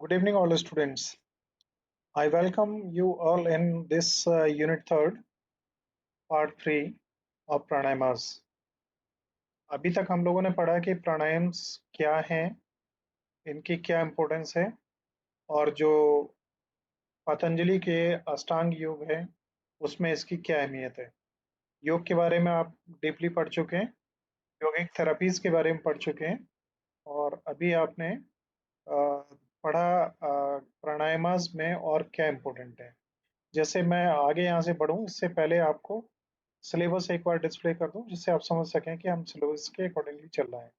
Good evening, all students. I welcome you all in this unit third, part three of pranayamas. अभी तक हम लोगों ने पढ़ा कि प्राणायाम्स क्या हैं, इनकी क्या इम्पोर्टेंस है और जो पतंजलि के अष्टांग योग है उसमें इसकी क्या अहमियत है। योग के बारे में आप डीपली पढ़ चुके हैं, योगिक थेरेपीज के बारे में पढ़ चुके हैं और अभी आपने पढ़ा प्राणायामास में और क्या इम्पोर्टेंट है। जैसे मैं आगे यहाँ से बढ़ूँ इससे पहले आपको सिलेबस एक बार डिस्प्ले कर दूं जिससे आप समझ सकें कि हम सिलेबस के अकॉर्डिंगली चल रहे हैं।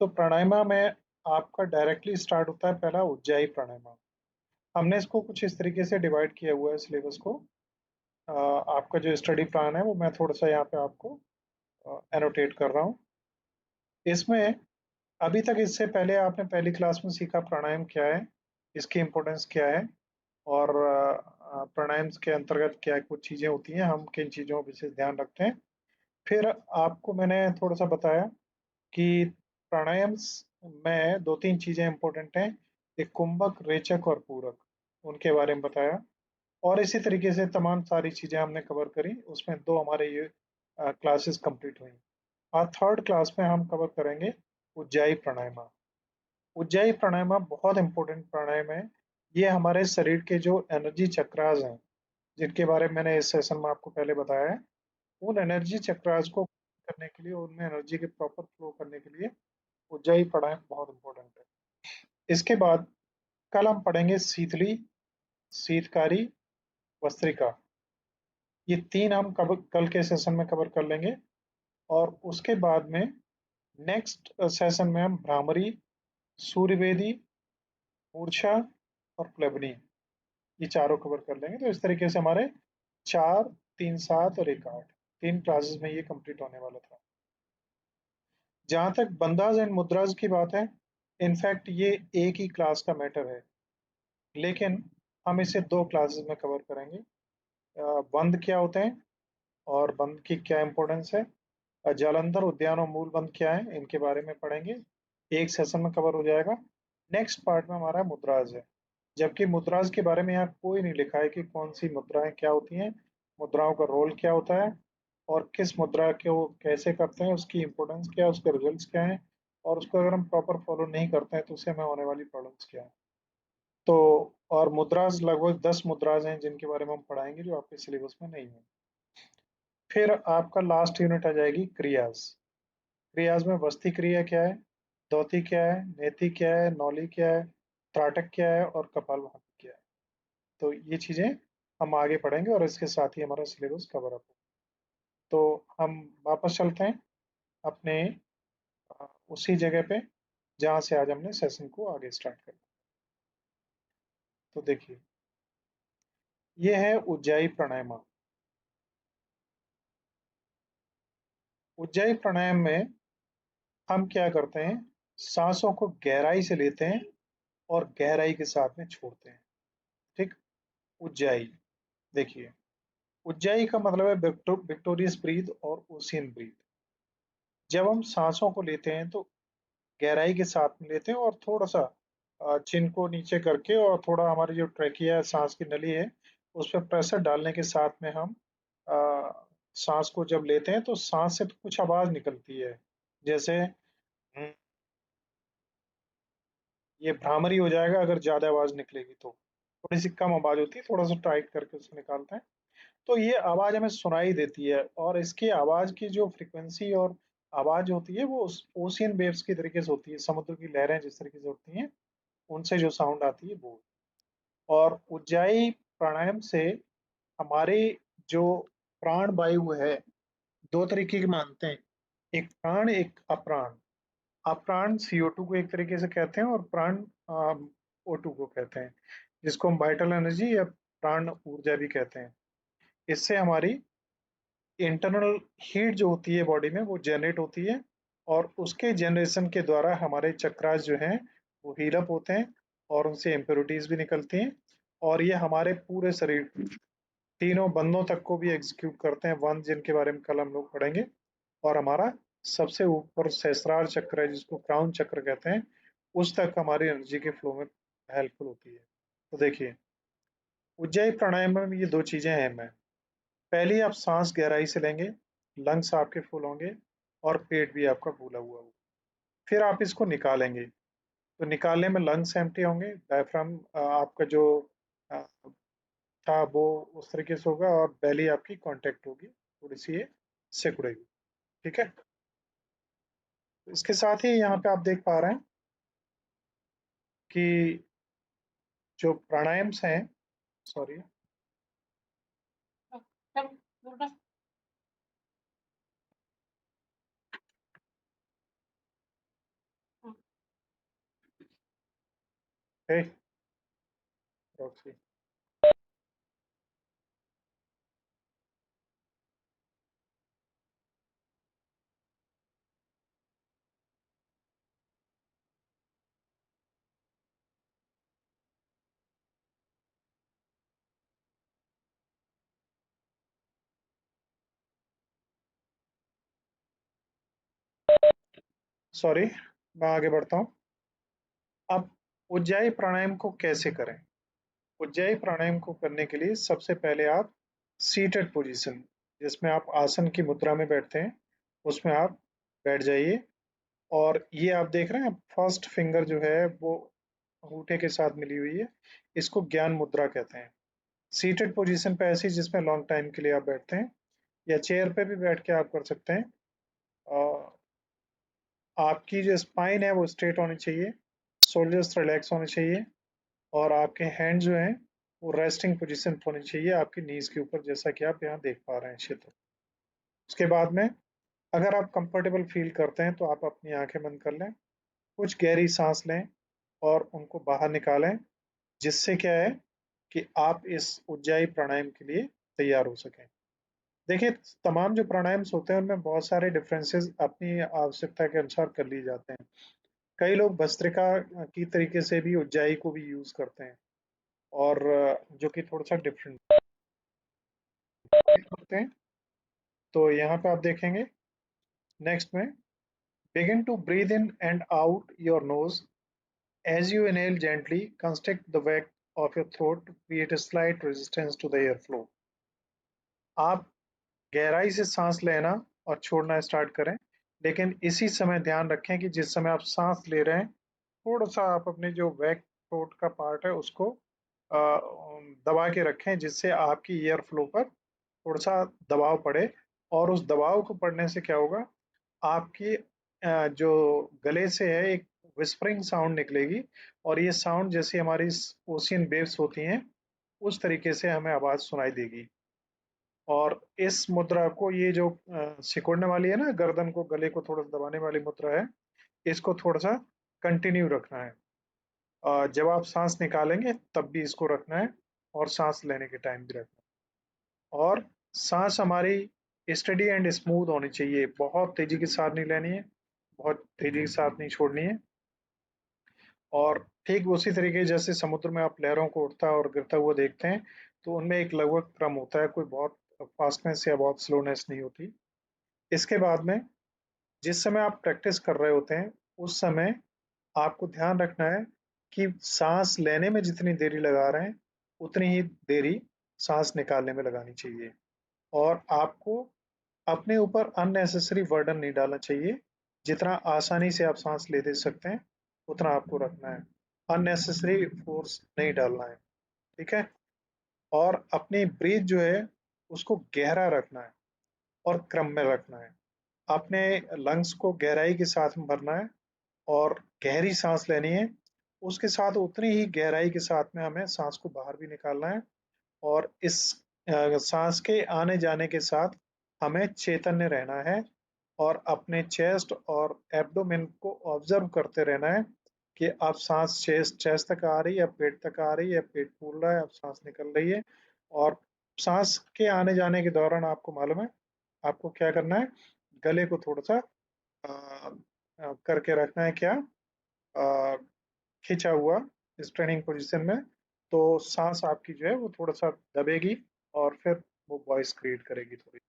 तो प्राणायामा में आपका डायरेक्टली स्टार्ट होता है पहला उज्जाई प्राणायामा। हमने इसको कुछ इस तरीके से डिवाइड किया हुआ है सिलेबस को। आपका जो स्टडी प्लान है वो मैं थोड़ा सा यहाँ पे आपको एनोटेट कर रहा हूँ। इसमें अभी तक इससे पहले आपने पहली क्लास में सीखा प्राणायाम क्या है, इसकी इम्पोर्टेंस क्या है और प्राणायाम के अंतर्गत क्या कुछ चीज़ें होती हैं, हम किन चीज़ों का विशेष ध्यान रखते हैं। फिर आपको मैंने थोड़ा सा बताया कि प्राणायाम में दो तीन चीजें इंपॉर्टेंट हैं, एक कुंभक, रेचक और पूरक, उनके बारे में बताया। और इसी तरीके से तमाम सारी चीजें हमने कवर करी, उसमें दो हमारे ये क्लासेस कंप्लीट हुई। आज थर्ड क्लास में हम कवर करेंगे उज्जाई प्राणायाम। उज्जाई प्राणायाम बहुत इंपॉर्टेंट प्राणायाम है। ये हमारे शरीर के जो एनर्जी चक्रास हैं जिनके बारे में मैंने इस सेशन में आपको पहले बताया है, उन एनर्जी चक्रास को करने के लिए, उनमें एनर्जी के प्रॉपर फ्लो करने के लिए उज्जाई प्राणायाम बहुत इंपॉर्टेंट है। इसके बाद कल हम पढ़ेंगे शीतली, शीतकारी, वस्त्रिका। ये तीन हम कल के सेशन में कवर कर लेंगे और उसके बाद में नेक्स्ट सेशन में हम भ्रामरी, सूर्यवेदी, मूर्छा और प्लवनी, ये चारों कवर कर लेंगे। तो इस तरीके से हमारे 4, 3, 7 और 1, 8 तीन क्लासेस में ये कंप्लीट होने वाला था। जहां तक बंदाज एंड मुद्राज की बात है, इनफैक्ट ये एक ही क्लास का मैटर है, लेकिन हम इसे दो क्लासेस में कवर करेंगे। बंद क्या होते हैं और बंद की क्या इंपॉर्टेंस है, जालंधर, उद्यान और मूल बंद क्या है, इनके बारे में पढ़ेंगे। एक सेशन में कवर हो जाएगा। नेक्स्ट पार्ट में हमारा मुद्राज है, जबकि मुद्राज के बारे में यहाँ कोई नहीं लिखा है कि कौन सी मुद्राएं क्या होती हैं, मुद्राओं का रोल क्या होता है और किस मुद्रा को कैसे करते हैं, उसकी इंपॉर्टेंस क्या है, उसके रिजल्ट्स क्या हैं और उसको अगर हम प्रॉपर फॉलो नहीं करते हैं तो उससे हमें होने वाली प्रॉब्लम्स क्या है। तो और मुद्राज लगभग 10 मुद्राज हैं जिनके बारे में हम पढ़ाएंगे जो आपके सिलेबस में नहीं है। फिर आपका लास्ट यूनिट आ जाएगी क्रियाज। क्रियाज में वस्ती क्रिया क्या है, धौती क्या है, नेति क्या है, नौली क्या है, त्राटक क्या है और कपालभाति क्या है। तो ये चीजें हम आगे पढ़ेंगे और इसके साथ ही हमारा सिलेबस कवर अप हो। तो हम वापस चलते हैं अपने उसी जगह पे जहाँ से आज हमने सेशन को आगे स्टार्ट किया। तो देखिए, ये है उज्जाई प्राणायाम। उज्जाई प्राणायाम में हम क्या करते हैं, सांसों को गहराई से लेते हैं और गहराई के साथ में छोड़ते हैं। ठीक। उज्जाई, देखिए, उज्जाई का मतलब है विक्टोरियस ब्रीथ और ओशियन ब्रीथ। जब हम सांसों को लेते हैं तो गहराई के साथ में लेते हैं और थोड़ा सा चिन को नीचे करके और थोड़ा हमारी जो ट्रैकिया है, सांस की नली है, उस पर प्रेशर डालने के साथ में हम सांस को जब लेते हैं तो सांस से कुछ आवाज निकलती है, जैसे "हम्म", ये भ्रामरी हो जाएगा अगर ज्यादा आवाज निकलेगी तो। थोड़ी सी कम आवाज होती है, थोड़ा सा टाइट करके उसको निकालते हैं तो ये आवाज हमें सुनाई देती है। और इसकी आवाज की जो फ्रीक्वेंसी और आवाज होती है वो ओशियन वेव्स की तरीके से होती है, समुद्र की लहरें जिस तरीके से होती हैं उनसे जो साउंड आती है वो। और उज्जाई प्राणायाम से हमारे जो प्राण वायु है, दो तरीके के मानते हैं, एक प्राण एक अप्राण। अप्राण CO2 को एक तरीके से कहते हैं और प्राण O2 को कहते हैं, जिसको हम वाइटल एनर्जी या प्राण ऊर्जा भी कहते हैं। इससे हमारी इंटरनल हीट जो होती है बॉडी में वो जनरेट होती है और उसके जनरेशन के द्वारा हमारे चक्रास जो हैं वो हील अप होते हैं और उनसे इम्प्योरिटीज भी निकलती हैं और ये हमारे पूरे शरीर तीनों बंधों तक को भी एग्जीक्यूट करते हैं, वन जिनके बारे में कल हम लोग पढ़ेंगे। और हमारा सबसे ऊपर सहस्रार चक्र है जिसको क्राउन चक्र कहते हैं, उस तक हमारी एनर्जी के फ्लो में हेल्पफुल होती है। तो देखिए, उज्जाई प्राणायाम में ये दो चीजें अहम हैं। पहली, आप सांस गहराई से लेंगे, लंग्स आपके फुल होंगे और पेट भी आपका फूला हुआ होगा। फिर आप इसको निकालेंगे, तो निकालने में लंग्स एम्प्टी होंगे, डायफ्राम आपका जो अ, था वो उस तरीके से होगा और बेली आपकी कांटेक्ट होगी, थोड़ी सी ये सिकुड़ेगी। ठीक है। तो इसके साथ ही यहाँ पे आप देख पा रहे हैं कि जो प्राणायाम्स हैं, सॉरी, हे रॉक्सी, सॉरी, मैं आगे बढ़ता हूँ। अब उज्जाई प्राणायाम को कैसे करें? उज्जाई प्राणायाम को करने के लिए सबसे पहले आप सीटेड पोजीशन, जिसमें आप आसन की मुद्रा में बैठते हैं, उसमें आप बैठ जाइए। और ये आप देख रहे हैं, फर्स्ट फिंगर जो है वो अंगूठे के साथ मिली हुई है, इसको ज्ञान मुद्रा कहते हैं। सीटेड पोजीशन पे ऐसी जिसमें लॉन्ग टाइम के लिए आप बैठते हैं, या चेयर पे भी बैठ के आप कर सकते हैं। आपकी जो स्पाइन है वो स्ट्रेट होनी चाहिए, शोल्डर्स रिलैक्स होने चाहिए और आपके हैंड जो हैं वो रेस्टिंग पोजीशन पे होनी चाहिए आपकी नीज के ऊपर, जैसा कि आप यहाँ देख पा रहे हैं क्षेत्र। उसके बाद में अगर आप कंफर्टेबल फील करते हैं तो आप अपनी आंखें बंद कर लें, कुछ गहरी सांस लें और उनको बाहर निकालें, जिससे क्या है कि आप इस उज्जाई प्राणायाम के लिए तैयार हो सकें। देखिए, तमाम जो प्राणायाम्स होते हैं उनमें बहुत सारे डिफरेंसेस अपनी आवश्यकता के अनुसार कर लिए जाते हैं। कई लोग भस्त्रिका की तरीके से भी उज्जाई को भी यूज करते हैं, और जो कि थोड़ा सा डिफरेंट होते हैं। तो यहाँ पे आप देखेंगे नेक्स्ट में, begin to breathe in and out your nose as you inhale gently, constrict the back of your throat to create a slight resistance to the airflow. आप गहराई से सांस लेना और छोड़ना स्टार्ट करें, लेकिन इसी समय ध्यान रखें कि जिस समय आप सांस ले रहे हैं, थोड़ा सा आप अपने जो बैक थ्रोट का पार्ट है उसको दबा के रखें, जिससे आपकी एयर फ्लो पर थोड़ा सा दबाव पड़े। और उस दबाव को पड़ने से क्या होगा, आपकी जो गले से है एक विस्परिंग साउंड निकलेगी, और ये साउंड जैसे हमारी ओशियन वेव्स होती हैं उस तरीके से हमें आवाज सुनाई देगी। और इस मुद्रा को, ये जो सिकुड़ने वाली है ना, गर्दन को गले को थोड़ा सा दबाने वाली मुद्रा है, इसको थोड़ा सा कंटिन्यू रखना है। जब आप सांस निकालेंगे तब भी इसको रखना है, और सांस लेने के टाइम भी रखना है। और सांस हमारी स्टडी एंड स्मूथ होनी चाहिए, बहुत तेजी के साथ नहीं लेनी है, बहुत तेजी के साथ नहीं छोड़नी है। और ठीक उसी तरीके जैसे समुद्र में आप लहरों को उठता और गिरता हुआ देखते हैं, तो उनमें एक लगभग क्रम होता है, कोई बहुत फास्टनेस या बहुत स्लोनेस नहीं होती। इसके बाद में जिस समय आप प्रैक्टिस कर रहे होते हैं, उस समय आपको ध्यान रखना है कि सांस लेने में जितनी देरी लगा रहे हैं उतनी ही देरी सांस निकालने में लगानी चाहिए। और आपको अपने ऊपर अननेसेसरी बर्डन नहीं डालना चाहिए, जितना आसानी से आप सांस ले दे सकते हैं उतना आपको रखना है, अननेसेसरी फोर्स नहीं डालना है। ठीक है। और अपनी ब्रीथ जो है उसको गहरा रखना है और क्रम में रखना है। अपने लंग्स को गहराई के साथ में भरना है और गहरी सांस लेनी है, उसके साथ उतनी ही गहराई के साथ में हमें सांस को बाहर भी निकालना है। और इस सांस के आने जाने के साथ हमें चैतन्य रहना है, और अपने चेस्ट और एब्डोमेन को ऑब्जर्व करते रहना है कि अब सांस चेस्ट चेस्ट तक आ रही है, पेट तक आ रही है, पेट फूल रहा है, अब सांस निकल रही है। और सांस के आने जाने के दौरान आपको मालूम है आपको क्या करना है, गले को थोड़ा सा करके रखना है, क्या, अ, खिंचा हुआ स्ट्रेनिंग पोजीशन में। तो सांस आपकी जो है वो थोड़ा सा दबेगी और फिर वो वॉइस क्रिएट करेगी थोड़ी।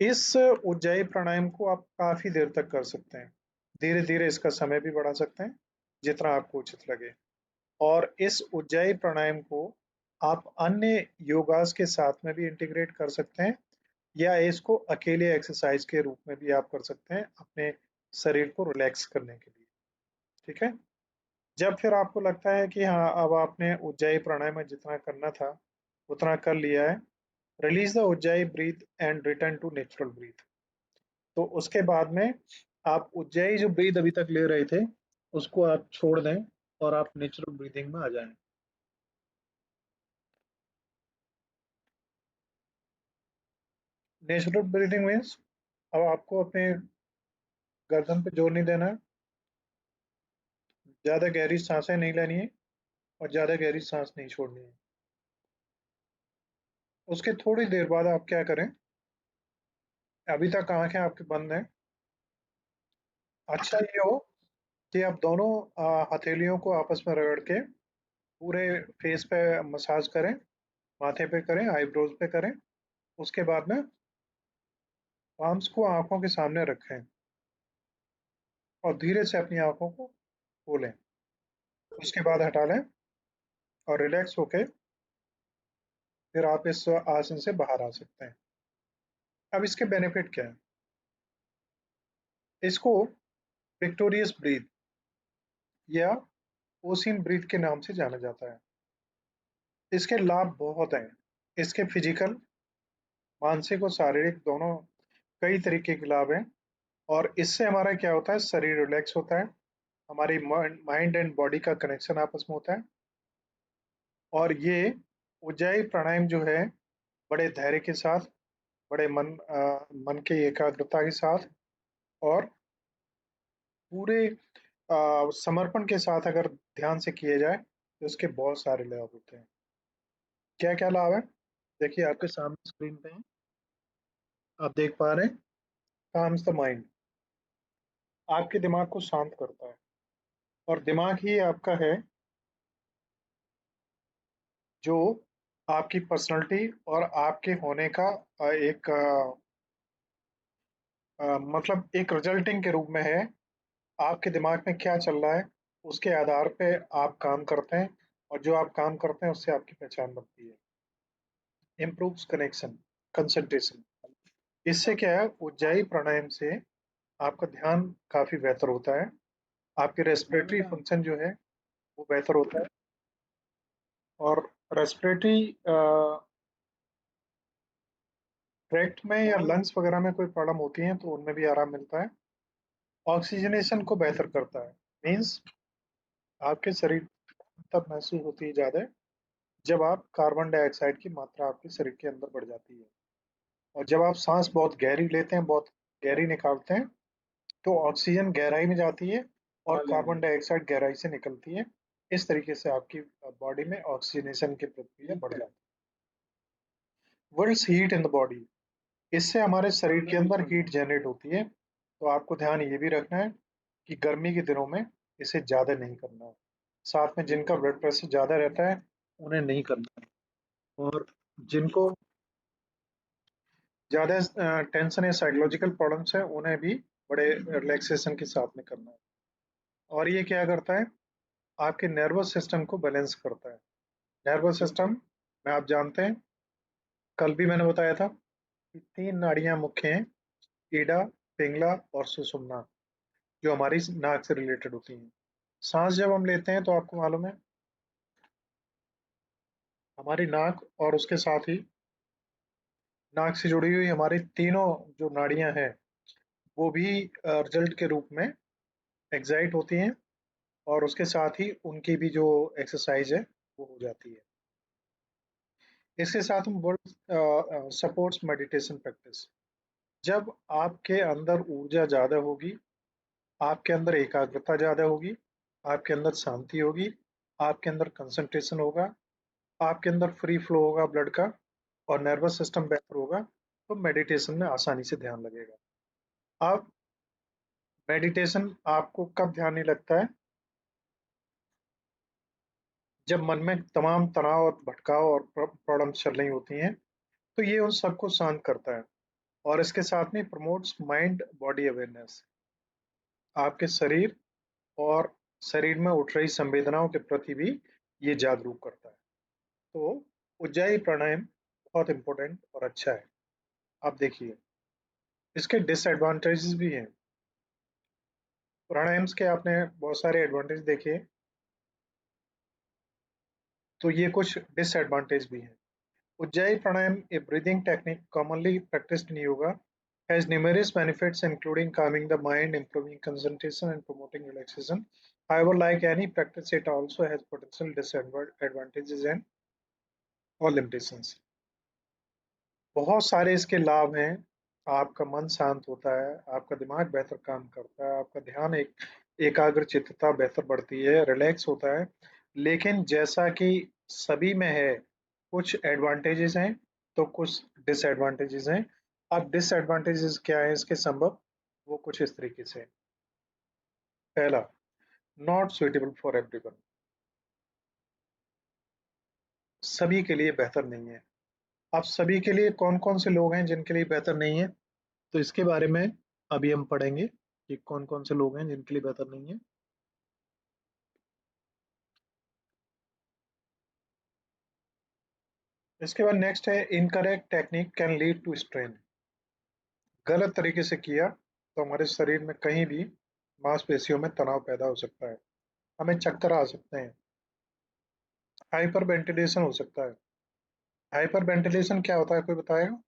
इस उज्जाई प्राणायाम को आप काफी देर तक कर सकते हैं, धीरे धीरे इसका समय भी बढ़ा सकते हैं। जितना आपको उचित लगे। और इस उज्जाई प्राणायाम को आप अन्य योगास के साथ में भी इंटीग्रेट कर सकते हैं, या इसको अकेले एक्सरसाइज के रूप में भी आप कर सकते हैं अपने शरीर को रिलैक्स करने के लिए। ठीक है। जब फिर आपको लगता है कि हाँ, अब आपने उज्जाई प्राणायाम में जितना करना था उतना कर लिया है, release the ujjayi breath and return to natural breath. तो उसके बाद में आप उज्जाई जो ब्रीथ अभी तक ले रहे थे उसको आप छोड़ दें और आप नेचुरल ब्रीथिंग में आ जाएं। नेचुरल ब्रीथिंग मीन्स अब आपको अपने गर्दन पे जोर नहीं देना है, ज्यादा गहरी सांसें नहीं लेनी है और ज्यादा गहरी सांस नहीं छोड़नी है। उसके थोड़ी देर बाद आप क्या करें, अभी तक आंखें आपकी बंद हैं, अच्छा ये हो कि आप दोनों हथेलियों को आपस में रगड़ के पूरे फेस पे मसाज करें, माथे पे करें, आईब्रोज पे करें। उसके बाद में पाम्स को आंखों के सामने रखें और धीरे से अपनी आंखों को खोलें। उसके बाद हटा लें और रिलैक्स होके फिर आप इस आसन से बाहर आ सकते हैं। अब इसके बेनिफिट क्या है? इसको विक्टोरियस ब्रीथ या ओसिन ब्रीथ के नाम से जाना जाता है। इसके लाभ बहुत हैं। इसके फिजिकल, मानसिक और शारीरिक दोनों कई तरीके के लाभ हैं। और इससे हमारा क्या होता है, शरीर रिलैक्स होता है, हमारी माइंड एंड बॉडी का कनेक्शन आपस में होता है। और ये उज्जाई प्राणायाम जो है बड़े धैर्य के साथ, बड़े मन के एकाग्रता के साथ और पूरे समर्पण के साथ अगर ध्यान से किए जाए तो उसके बहुत सारे लाभ होते हैं। क्या क्या लाभ है? देखिए आपके सामने स्क्रीन पे है, आप देख पा रहे हैं। काम्स द माइंड, आपके दिमाग को शांत करता है। और दिमाग ही आपका है जो आपकी पर्सनालिटी और आपके होने का एक मतलब एक रिजल्टिंग के रूप में है। आपके दिमाग में क्या चल रहा है उसके आधार पे आप काम करते हैं, और जो आप काम करते हैं उससे आपकी पहचान बनती है। Improves connection, concentration. इससे क्या है, उज्जाई प्राणायाम से आपका ध्यान काफी बेहतर होता है, आपके रेस्पिरेटरी फंक्शन जो है वो बेहतर होता है। और रेस्पिरेटरी ट्रैक्ट में या लंग्स वगैरह में कोई प्रॉब्लम होती है तो उनमें भी आराम मिलता है। ऑक्सीजनेशन को बेहतर करता है, मीन्स आपके शरीर तब महसूस होती है ज़्यादा जब आप कार्बन डाइऑक्साइड की मात्रा आपके शरीर के अंदर बढ़ जाती है। और जब आप सांस बहुत गहरी लेते हैं, बहुत गहरी निकालते हैं, तो ऑक्सीजन गहराई में जाती है और कार्बन डाइऑक्साइड गहराई से निकलती है। इस तरीके से आपकी बॉडी में ऑक्सीजनेशन की प्रक्रिया बढ़ जाती है। Worlds heat in the body, इससे हमारे शरीर के अंदर हीट जनरेट होती है। तो आपको ध्यान ये भी रखना है कि गर्मी के दिनों में इसे ज़्यादा नहीं करना है। साथ में जिनका ब्लड प्रेशर ज़्यादा रहता है उन्हें नहीं करना है। और जिनको ज़्यादा टेंशन या साइकोलॉजिकल प्रॉब्लम्स है उन्हें भी बड़े रिलैक्सेशन के साथ में करना है। और ये क्या करता है, आपके नर्वस सिस्टम को बैलेंस करता है। नर्वस सिस्टम में आप जानते हैं, कल भी मैंने बताया था कि तीन नाड़ियां मुख्य हैं, ईडा, पिंगला और सुषुम्ना, जो हमारी नाक से रिलेटेड होती हैं। सांस जब हम लेते हैं तो आपको मालूम है हमारी नाक और उसके साथ ही नाक से जुड़ी हुई हमारी तीनों जो नाड़ियां हैं वो भी रिजल्ट के रूप में एक्साइट होती हैं, और उसके साथ ही उनकी भी जो एक्सरसाइज है वो हो जाती है। इसके साथ हम वर्ड सपोर्ट्स मेडिटेशन प्रैक्टिस। जब आपके अंदर ऊर्जा ज़्यादा होगी, आपके अंदर एकाग्रता ज़्यादा होगी, आपके अंदर शांति होगी, आपके अंदर कंसंट्रेशन होगा, आपके अंदर फ्री फ्लो होगा ब्लड का, और नर्वस सिस्टम बेहतर होगा, तो मेडिटेशन में आसानी से ध्यान लगेगा। अब मेडिटेशन आपको कब ध्यान नहीं लगता है? जब मन में तमाम तनाव और भटकाव और प्रॉब्लम्स चल रही होती हैं, तो ये उन सबको शांत करता है। और इसके साथ में प्रमोट्स माइंड बॉडी अवेयरनेस, आपके शरीर और शरीर में उठ रही संवेदनाओं के प्रति भी ये जागरूक करता है। तो उज्जाई प्राणायाम बहुत इंपॉर्टेंट और अच्छा है। आप देखिए, इसके डिसएडवांटेजेस भी हैं। प्राणायाम्स के आपने बहुत सारे एडवांटेज देखे, तो ये कुछ डिसएडवांटेज भी हैं। Ujjayi Pranayam, a breathing technique commonly practiced in yoga, has numerous benefits including calming the mind, improving concentration, and promoting relaxation. However, like any practice, it also has potential disadvantages and or limitations. बहुत सारे इसके लाभ हैं। आपका मन शांत होता है, आपका दिमाग बेहतर काम करता है, आपका ध्यान एकाग्र चित्तता बेहतर बढ़ती है, रिलैक्स होता है। लेकिन जैसा कि सभी में है, कुछ एडवांटेजेस हैं तो कुछ डिसएडवांटेजेस हैं। अब डिसएडवांटेजेस क्या है इसके संभव, वो कुछ इस तरीके से हैं। पहला, नॉट सुइटेबल फॉर एवरीवन, सभी के लिए बेहतर नहीं है। अब सभी के लिए कौन कौन से लोग हैं जिनके लिए बेहतर नहीं है, तो इसके बारे में अभी हम पढ़ेंगे कि कौन कौन से लोग हैं जिनके लिए बेहतर नहीं है। इसके बाद नेक्स्ट है, incorrect technique can lead to strain. गलत तरीके से किया तो हमारे शरीर में कहीं भी मांसपेशियों में तनाव पैदा हो सकता है, हमें चक्कर आ सकते हैं, हाइपर वेंटिलेशन हो सकता है। हाइपर वेंटिलेशन क्या होता है, कोई बताएगा?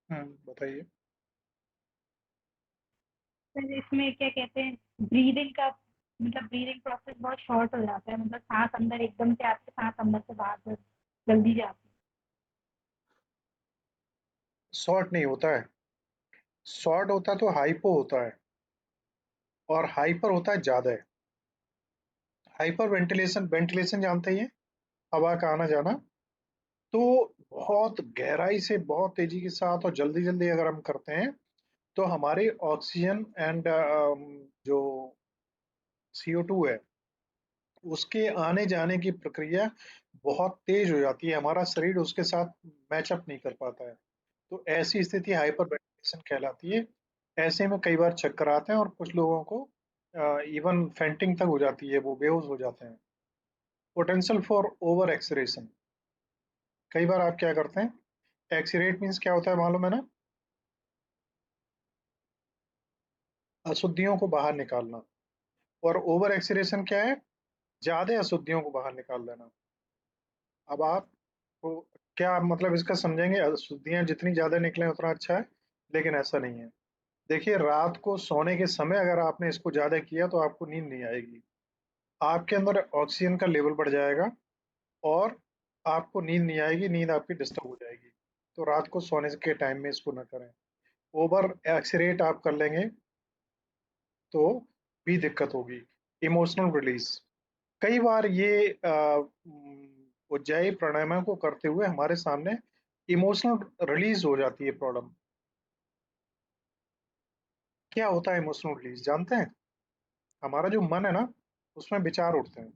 बताइए। सर इसमें क्या कहते हैं, ब्रीदिंग का मतलब ब्रीदिंग प्रोसेस बहुत शॉर्ट हो जाता है, मतलब सांस अंदर एकदम से आती है, सांस अंदर से बाहर जल्दी जाती शॉर्ट नहीं होता है, शॉर्ट होता तो हाइपो होता है, और हाइपर होता है ज्यादा है। हाइपर वेंटिलेशन, वेंटिलेशन जानते ही है, हवा का आना जाना। तो बहुत गहराई से बहुत तेजी के साथ और जल्दी जल्दी अगर हम करते हैं तो हमारे ऑक्सीजन एंड जो CO2 है, उसके आने जाने की प्रक्रिया बहुत तेज हो जाती है, हमारा शरीर उसके साथ मैचअप नहीं कर पाता है। तो ऐसी स्थिति हाइपर वेंटिलेशन कहलाती है। ऐसे में कई बार चक्कर आते हैं और कुछ लोगों को इवन फेंटिंग तक हो जाती है, वो बेहोश हो जाते हैं। पोटेंशियल फॉर ओवर एक्सरेशन, कई बार आप क्या करते हैं, एक्सीरेट मीन्स क्या होता है मालूम है ना? अशुद्धियों को बाहर निकालना। और ओवर एक्सीरेशन क्या है? ज्यादा अशुद्धियों को बाहर निकाल देना। अब आप को क्या मतलब इसका समझेंगे, अशुद्धियां जितनी ज्यादा निकले उतना अच्छा है, लेकिन ऐसा नहीं है। देखिए, रात को सोने के समय अगर आपने इसको ज्यादा किया तो आपको नींद नहीं आएगी, आपके अंदर ऑक्सीजन का लेवल बढ़ जाएगा और आपको नींद नहीं आएगी, नींद आपकी डिस्टर्ब हो जाएगी। तो रात को सोने के टाइम में इसको ना करें। ओवर एक्सीरेट आप कर लेंगे तो भी दिक्कत होगी। इमोशनल रिलीज, कई बार ये उज्जाई प्राणायाम को करते हुए हमारे सामने इमोशनल रिलीज हो जाती है प्रॉब्लम। क्या होता है इमोशनल रिलीज, जानते हैं? हमारा जो मन है ना, उसमें विचार उठते हैं।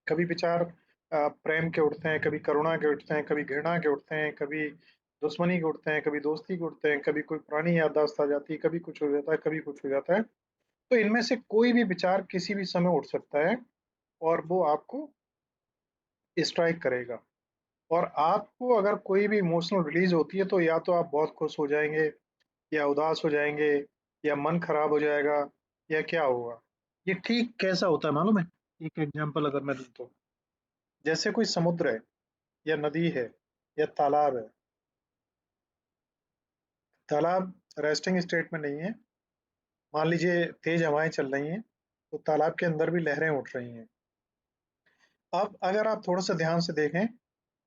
कभी विचार प्रेम के उठते हैं, कभी करुणा के उठते हैं, कभी घृणा के उठते हैं, कभी दुश्मनी के उठते हैं, कभी दोस्ती के उठते हैं, कभी कोई पुरानी याददाश्त आ जाती है, कभी कुछ हो जाता है, कभी कुछ हो जाता है। तो इनमें से कोई भी विचार किसी भी समय उठ सकता है और वो आपको स्ट्राइक करेगा। और आपको अगर कोई भी इमोशनल रिलीज होती है तो या तो आप बहुत खुश हो जाएंगे, या उदास हो जाएंगे, या मन खराब हो जाएगा, या क्या होगा। ये ठीक कैसा होता है मालूम है? एक एग्जांपल अगर मैं दूं तो, जैसे कोई समुद्र है, या नदी है, या तालाब है। तालाब रेस्टिंग स्टेट में नहीं है, मान लीजिए तेज हवाएं चल रही हैं तो तालाब के अंदर भी लहरें उठ रही हैं। अब अगर आप थोड़ा सा ध्यान से देखें,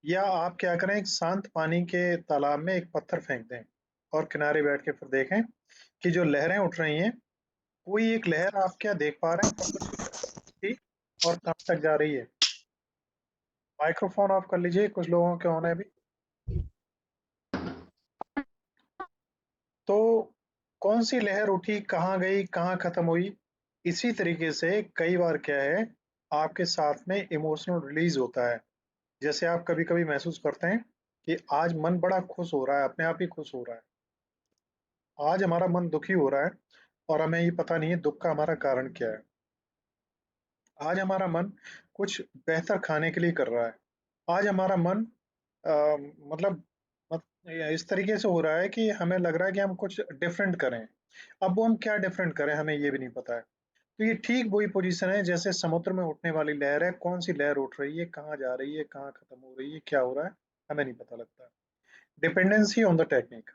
या आप क्या करें, एक शांत पानी के तालाब में एक पत्थर फेंक दें और किनारे बैठ के फिर देखें कि जो लहरें उठ रही हैं, कोई एक लहर आप क्या देख पा रहे हैं कौन सी और कहाँ तक जा रही है? माइक्रोफोन ऑफ कर लीजिए, कुछ लोगों के होने भी। तो कौन सी लहर उठी, कहाँ गई, कहाँ खत्म हुई? इसी तरीके से कई बार क्या है, आपके साथ में इमोशनल रिलीज होता है। जैसे आप कभी कभी महसूस करते हैं कि आज मन बड़ा खुश हो रहा है, अपने आप ही खुश हो रहा है। आज हमारा मन दुखी हो रहा है और हमें ये पता नहीं है दुख का हमारा कारण क्या है। आज हमारा मन कुछ बेहतर खाने के लिए कर रहा है। आज हमारा मन मतलब इस तरीके से हो रहा है कि हमें लग रहा है कि हम कुछ डिफरेंट करें। अब वो हम क्या डिफरेंट करें हमें ये भी नहीं पता है। तो ये ठीक वही पोजीशन है जैसे समुद्र में उठने वाली लहर है। कौन सी लहर उठ रही है, कहाँ जा रही है, कहाँ खत्म हो रही है, क्या हो रहा है, हमें नहीं पता लगता। Dependency on the technique.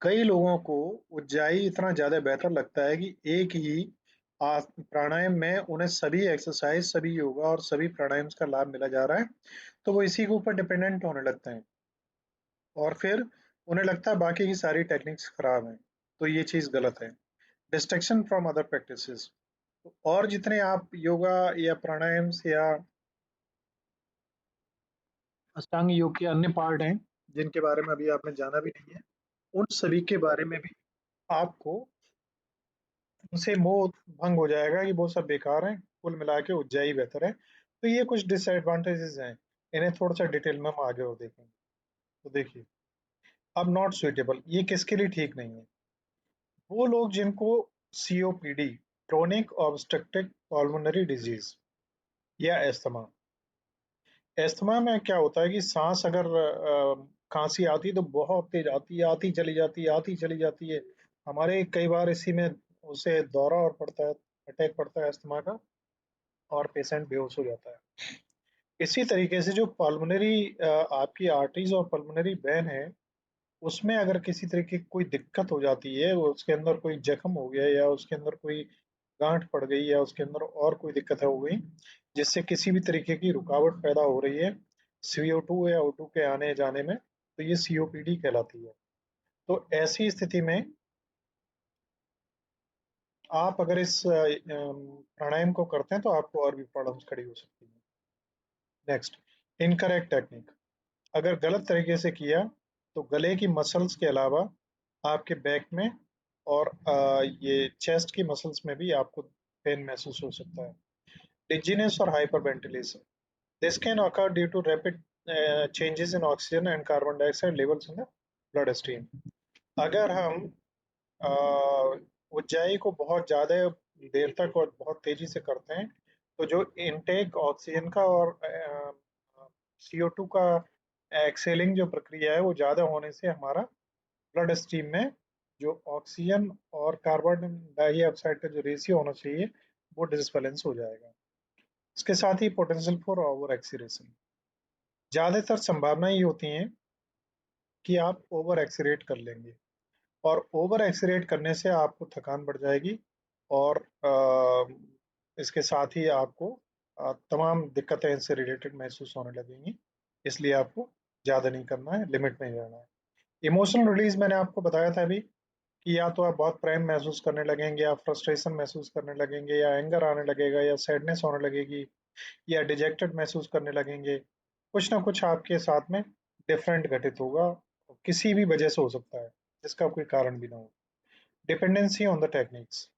कई लोगों को ऊंचाई इतना ज्यादा बेहतर लगता है कि एक ही प्राणायाम में उन्हें सभी एक्सरसाइज, सभी योगा और सभी प्राणायाम का लाभ मिला जा रहा है। तो वो इसी के ऊपर डिपेंडेंट होने लगते हैं और फिर उन्हें लगता है बाकी की सारी टेक्निक्स खराब हैं। तो ये चीज़ गलत है। Distraction from other practices. और जितने आप योगा या प्राणायाम या अष्टांग योग के अन्य पार्ट हैं जिनके बारे में अभी आपने जाना भी नहीं है, उन सभी के बारे में भी आपको उनसे मोह भंग हो जाएगा कि वो सब बेकार हैं। कुल मिला के उज्जैन बेहतर है। तो ये कुछ डिसएडवांटेजेस हैं। इन्हें थोड़ा सा डिटेल में हम आगे और देखेंगे। तो देखिए, अब नॉट सुइटेबल ये किसके लिए ठीक नहीं है। वो लोग जिनको COPD, chronic obstructive pulmonary disease या एस्थमा। एस्थमा में क्या होता है कि सांस अगर खांसी आती है तो बहुत तेज आती है, आती चली जाती है, आती चली जाती है। हमारे कई बार इसी में उसे दौरा और पड़ता है, अटैक पड़ता है एस्थमा का, और पेशेंट बेहोश हो जाता है। इसी तरीके से जो पल्मोनरी आपकी आर्टरीज और पल्मोनरी वेन है, उसमें अगर किसी तरीके की कोई दिक्कत हो जाती है, वो उसके अंदर कोई जख्म हो गया या उसके अंदर कोई गांठ पड़ गई या उसके अंदर और कोई दिक्कत हो गई जिससे किसी भी तरीके की रुकावट पैदा हो रही है CO2 या O2 के आने जाने में, तो ये सीओपीडी कहलाती है। तो ऐसी स्थिति में आप अगर इस प्राणायाम को करते हैं तो आपको और भी प्रॉब्लम्स खड़ी हो सकती है। Next, incorrect technique. अगर गलत तरीके से किया तो गले की मसल्स के अलावा आपके बैक में और ये चेस्ट की मसल्स में भी आपको पेन महसूस हो सकता है। डिजीनेस और hyperventilation, this can occur due to rapid changes in oxygen and carbon dioxide levels in the blood stream। अगर हम ऊंचाई को बहुत ज़्यादा देर तक और बहुत तेजी से करते हैं तो जो इनटेक ऑक्सीजन का और CO2 का एक्सेलिंग जो प्रक्रिया है वो ज़्यादा होने से हमारा ब्लड स्ट्रीम में जो ऑक्सीजन और कार्बन डाइऑक्साइड का जो रेशियो होना चाहिए वो डिसबैलेंस हो जाएगा। इसके साथ ही पोटेंशियल फॉर ओवर एक्सीरेशन। ज़्यादातर संभावना ये होती है कि आप ओवर एक्सीरेट कर लेंगे और ओवर एक्सीरेट करने से आपको थकान बढ़ जाएगी और इसके साथ ही आपको तमाम दिक्कतें इससे रिलेटेड महसूस होने लगेंगी। इसलिए आपको ज़्यादा नहीं करना है, लिमिट में ही रहना है। इमोशनल रिलीज मैंने आपको बताया था अभी कि या तो आप बहुत प्रेम महसूस करने लगेंगे या फ्रस्ट्रेशन महसूस करने लगेंगे या एंगर आने लगेगा या सैडनेस होने लगेगी या डिजेक्टेड महसूस करने लगेंगे। कुछ ना कुछ आपके साथ में डिफरेंट घटित होगा, किसी भी वजह से हो सकता है जिसका कोई कारण भी ना हो। डिपेंडेंसी ऑन द टेक्निक्स,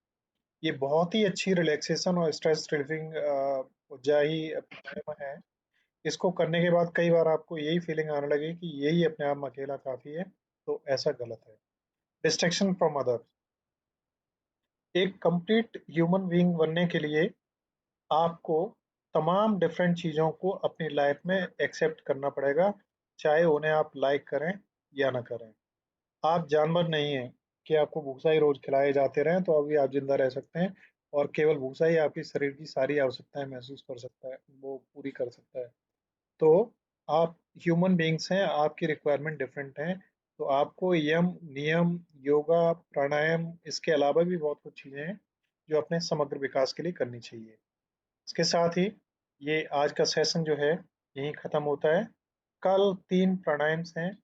ये बहुत ही अच्छी रिलैक्सेशन और स्ट्रेस रिलीविंग ऊर्जाई प्राणायाम है। इसको करने के बाद कई बार आपको यही फीलिंग आने लगे कि यही अपने आप में अकेला काफी है। तो ऐसा गलत है। डिस्ट्रैक्शन फ्रॉम अदर, एक कंप्लीट ह्यूमन बीइंग बनने के लिए आपको तमाम डिफरेंट चीज़ों को अपनी लाइफ में एक्सेप्ट करना पड़ेगा, चाहे उन्हें आप लाइक करें या ना करें। आप जानवर नहीं हैं कि आपको भूसा ही रोज खिलाए जाते रहें तो अभी आप जिंदा रह सकते हैं और केवल भूसा ही आपकी शरीर की सारी आवश्यकताएं महसूस कर सकता है, वो पूरी कर सकता है। तो आप ह्यूमन बीइंग्स हैं, आपकी रिक्वायरमेंट डिफरेंट है। तो आपको यम, नियम, योगा, प्राणायाम, इसके अलावा भी बहुत कुछ चीज़ें हैं जो अपने समग्र विकास के लिए करनी चाहिए। इसके साथ ही ये आज का सेशन जो है यहीं ख़त्म होता है। कल 3 प्राणायाम्स हैं,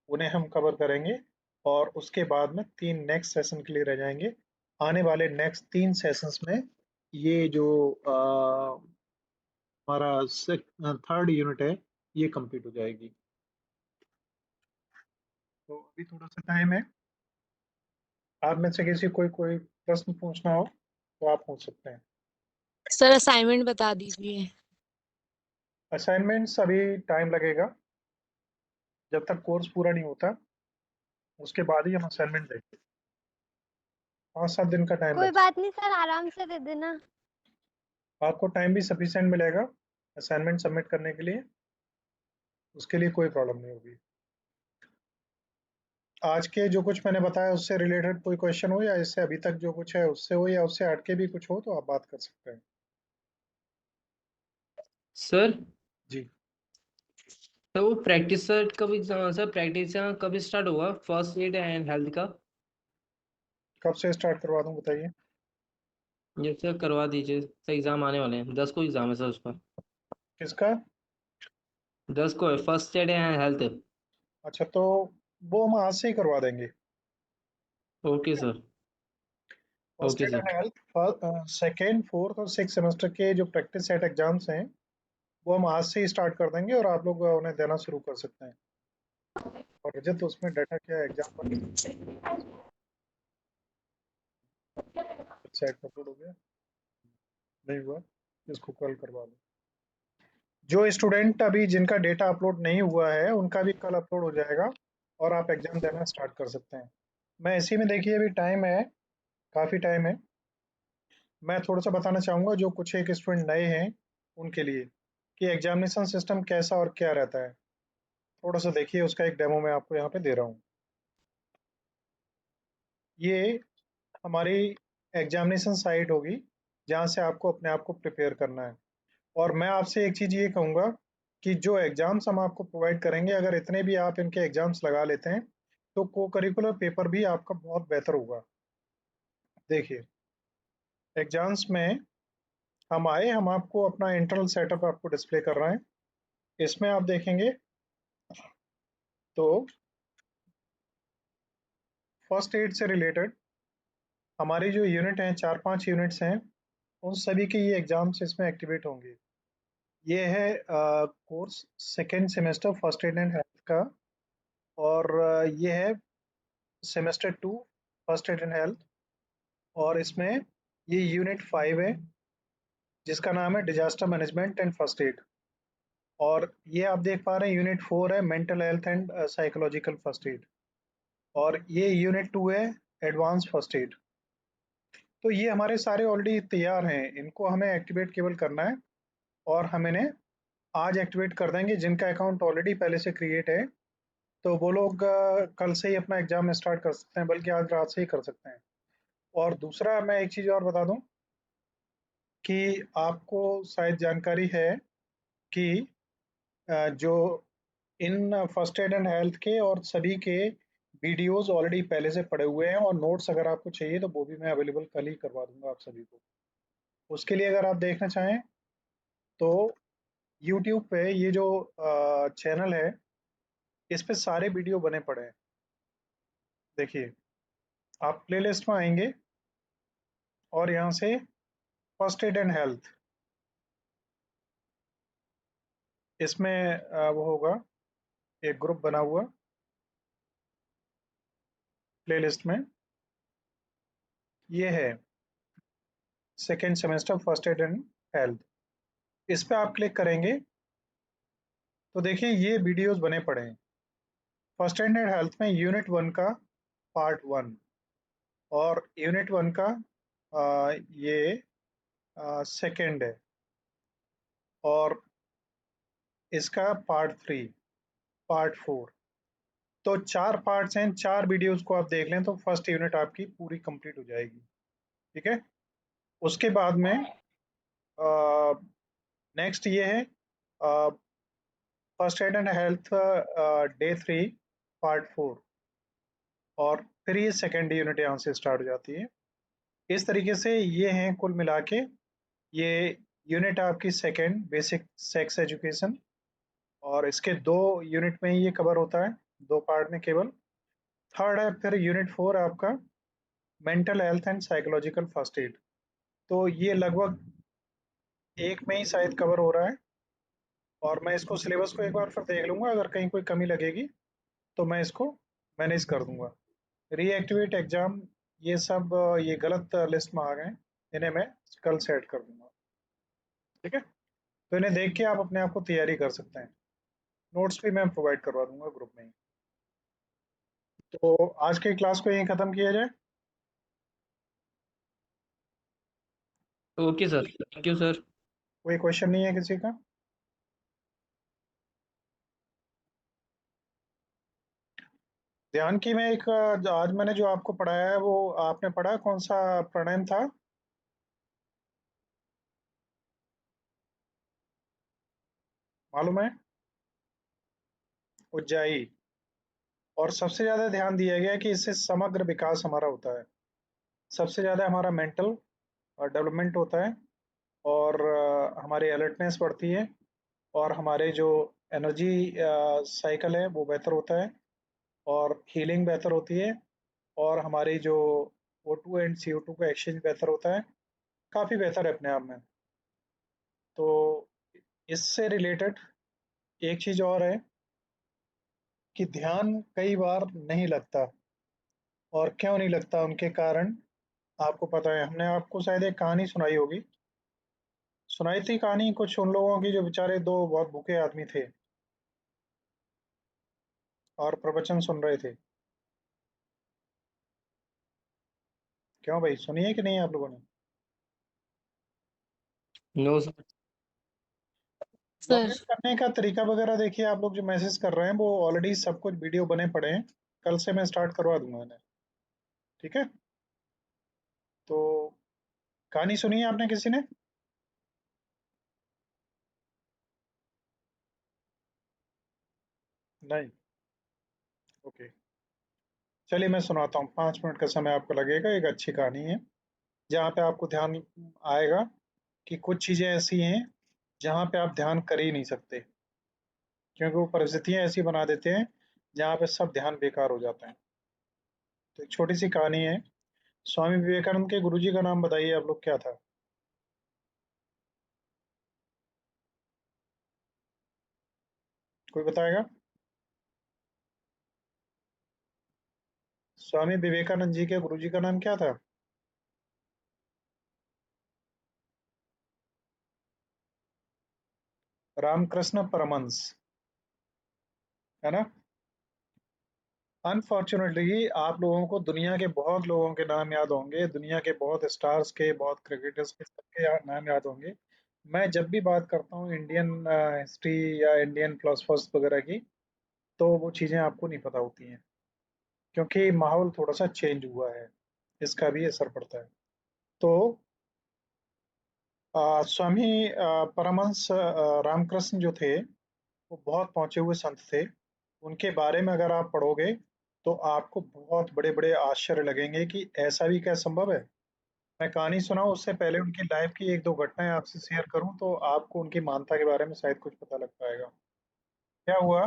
उन्हें हम कवर करेंगे और उसके बाद में 3 नेक्स्ट सेशन के लिए रह जाएंगे। आने वाले नेक्स्ट 3 सेशंस में ये जो हमारा थर्ड यूनिट है ये कंप्लीट हो जाएगी। तो अभी थोड़ा सा टाइम है, आप में से किसी कोई कोई प्रश्न पूछना हो तो आप पूछ सकते हैं। सर असाइनमेंट बता दीजिए। असाइनमेंट्स अभी टाइम लगेगा जब तक कोर्स पूरा नहीं होता। उसके बाद ही हम असाइनमेंट देंगे। 5-7 दिन का टाइम कोई लगेगा। बात नहीं सर, आराम से दे देना। आपको टाइम भी सफिशिएंट मिलेगा असाइनमेंट सबमिट करने के लिए, उसके लिए कोई प्रॉब्लम नहीं होगी। आज के जो कुछ मैंने बताया उससे रिलेटेड कोई क्वेश्चन हो, या इससे अभी तक जो कुछ है उससे हो, या उससे हटके भी कुछ हो, तो आप बात कर सकते हैं। सर जी, तो वो प्रैक्टिस सेट कब एग्जाम सर, प्रैक्टिस कब स्टार्ट होगा फर्स्ट एड एंड हेल्थ का? कब से स्टार्ट करवा दूं बताइए? ये सर करवा दीजिए सर, एग्जाम आने वाले हैं, 10 को एग्जाम है सर उसका। किसका? 10 को है फर्स्ट एड एंड हेल्थ। अच्छा, तो वो हम आज से ही करवा देंगे। Okay sir. First okay add sir. And health second, fourth और सिक्स सेमेस्टर के जो प्रैक्टिस सेट एग्जाम्स हैं वो हम आज से ही स्टार्ट कर देंगे, और आप लोग उन्हें देना शुरू कर सकते हैं। और रजत, उसमें डाटा क्या एग्जाम पर वेबसाइट पर अपलोड हो गया? नहीं हुआ? इसको कल करवा लो। जो स्टूडेंट अभी जिनका डेटा अपलोड नहीं हुआ है उनका भी कल अपलोड हो जाएगा, और आप एग्जाम देना स्टार्ट कर सकते हैं। मैं इसी में, देखिए अभी टाइम है, काफ़ी टाइम है। मैं थोड़ा सा बताना चाहूँगा जो कुछ एक स्टूडेंट नए हैं उनके लिए, कि एग्जामिनेशन सिस्टम कैसा और क्या रहता है। थोड़ा सा देखिए, उसका एक डेमो मैं आपको यहाँ पे दे रहा हूँ। ये हमारी एग्जामिनेशन साइट होगी जहाँ से आपको अपने आप को प्रिपेयर करना है। और मैं आपसे एक चीज़ ये कहूँगा कि जो एग्ज़ाम्स हम आपको प्रोवाइड करेंगे, अगर इतने भी आप इनके एग्ज़ाम्स लगा लेते हैं तो को करिकुलर पेपर भी आपका बहुत बेहतर होगा। देखिए, एग्ज़ाम्स में हम आपको अपना इंटरनल सेटअप आपको डिस्प्ले कर रहे हैं। इसमें आप देखेंगे तो फर्स्ट एड से रिलेटेड हमारी जो यूनिट हैं, 4-5 यूनिट्स हैं, उन सभी के ये एग्ज़ाम्स इसमें एक्टिवेट होंगे। ये है course second semester first aid and health का, और ये है semester 2 first aid and health, और इसमें ये यूनिट 5 है जिसका नाम है disaster management and first aid. और ये आप देख पा रहे हैं यूनिट 4 है mental health and psychological first aid, और ये यूनिट 2 है एडवांस फर्स्ट एड। तो ये हमारे सारे ऑलरेडी तैयार हैं, इनको हमें एक्टिवेट केवल करना है, और हम इन्हें आज एक्टिवेट कर देंगे। जिनका अकाउंट ऑलरेडी पहले से क्रिएट है तो वो लोग कल से ही अपना एग्जाम स्टार्ट कर सकते हैं, बल्कि आज रात से ही कर सकते हैं। और दूसरा, मैं एक चीज़ और बता दूं कि आपको शायद जानकारी है कि जो in first aid and health के और सभी के वीडियोस ऑलरेडी पहले से पड़े हुए हैं, और नोट्स अगर आपको चाहिए तो वो भी मैं अवेलेबल कल ही करवा दूंगा आप सभी को। उसके लिए अगर आप देखना चाहें तो यूट्यूब पे ये जो चैनल है, इस पे सारे वीडियो बने पड़े हैं। देखिए, आप प्लेलिस्ट में आएंगे और यहाँ से फर्स्ट एड एंड हेल्थ, इसमें वो होगा एक ग्रुप बना हुआ प्लेलिस्ट में, ये है second semester first aid and health. इस पे आप क्लिक करेंगे तो देखिए ये वीडियोस बने पड़े हैं। फर्स्ट एड एंड हेल्थ में यूनिट 1 का पार्ट 1, और यूनिट 1 का ये सेकेंड है, और इसका पार्ट 3, पार्ट 4। तो 4 पार्ट्स हैं, 4 वीडियोस को आप देख लें तो फर्स्ट यूनिट आपकी पूरी कंप्लीट हो जाएगी। ठीक है, उसके बाद में नेक्स्ट ये है first aid and health day 3 part 4, और फिर ये सेकेंड यूनिट यहाँ से स्टार्ट हो जाती है। इस तरीके से ये हैं कुल मिला के, ये यूनिट आपकी सेकेंड बेसिक सेक्स एजुकेशन, और इसके 2 यूनिट में ही ये कवर होता है, 2 पार्ट में केवल। थर्ड है फिर यूनिट 4 आपका mental health and psychological first aid. तो ये लगभग एक में ही शायद कवर हो रहा है, और मैं इसको सिलेबस को एक बार फिर देख लूंगा, अगर कहीं कोई कमी लगेगी तो मैं इसको मैनेज कर दूंगा। रीएक्टिवेट एग्जाम, ये सब ये गलत लिस्ट में आ गए, इन्हें मैं कल सेट कर दूंगा। ठीक है, तो इन्हें देख के आप अपने आप को तैयारी कर सकते हैं। नोट्स भी मैं प्रोवाइड करवा दूंगा ग्रुप में ही। तो आज की क्लास को यहीं खत्म किया जाए। Okay sir, thank you sir. कोई क्वेश्चन नहीं है किसी का? ध्यान की में एक आज मैंने जो आपको पढ़ाया है वो आपने पढ़ा, कौन सा प्राणायाम था? मालूम है? उज्जाई। और सबसे ज्यादा ध्यान दिया गया है कि इससे समग्र विकास हमारा होता है, सबसे ज्यादा हमारा मेंटल डेवलपमेंट होता है, और हमारी अलर्टनेस बढ़ती है, और हमारे जो एनर्जी साइकिल है वो बेहतर होता है, और हीलिंग बेहतर होती है, और हमारी जो O2 एंड CO2 का एक्सचेंज बेहतर होता है, काफ़ी बेहतर है अपने आप में। तो इससे रिलेटेड एक चीज़ और है कि ध्यान कई बार नहीं लगता, और क्यों नहीं लगता उनके कारण आपको पता है। हमने आपको शायद एक कहानी सुनाई होगी, सुनाई थी कहानी कुछ उन लोगों की जो बेचारे दो बहुत भूखे आदमी थे और प्रवचन सुन रहे थे। क्यों भाई, सुनिए कि नहीं आप लोगों ने? No sir. सर। लॉगिन करने का तरीका वगैरह देखिए, आप लोग जो मैसेज कर रहे हैं वो ऑलरेडी सब कुछ वीडियो बने पड़े हैं, कल से मैं स्टार्ट करवा दूंगा इन्हें। ठीक है, तो कहानी सुनी है आपने किसी ने? नहीं? ओके, चलिए मैं सुनाता हूँ, 5 मिनट का समय आपको लगेगा। एक अच्छी कहानी है जहाँ पे आपको ध्यान आएगा कि कुछ चीजें ऐसी हैं जहाँ पे आप ध्यान कर ही नहीं सकते, क्योंकि वो परिस्थितियां ऐसी बना देते हैं जहाँ पे सब ध्यान बेकार हो जाता है। तो एक छोटी सी कहानी है। स्वामी विवेकानंद के गुरुजी का नाम बताइए आप लोग, क्या था? कोई बताएगा? स्वामी विवेकानंद जी के गुरुजी का नाम क्या था? रामकृष्ण परमहंस, है ना? अनफॉर्चुनेटली आप लोगों को दुनिया के बहुत लोगों के नाम याद होंगे, दुनिया के बहुत स्टार्स के, बहुत क्रिकेटर्स के, सबके नाम याद होंगे। मैं जब भी बात करता हूँ इंडियन हिस्ट्री या इंडियन फिलोसफर्स वगैरह की, तो वो चीज़ें आपको नहीं पता होती हैं, क्योंकि माहौल थोड़ा सा चेंज हुआ है, इसका भी असर पड़ता है। तो स्वामी परमहंस रामकृष्ण जो थे वो बहुत पहुंचे हुए संत थे। उनके बारे में अगर आप पढ़ोगे तो आपको बहुत बड़े बड़े आश्चर्य लगेंगे कि ऐसा भी क्या संभव है। मैं कहानी सुनाऊं उससे पहले उनकी लाइफ की एक दो घटनाएं आपसे शेयर करूं तो आपको उनकी मानता के बारे में शायद कुछ पता लग पाएगा। क्या हुआ,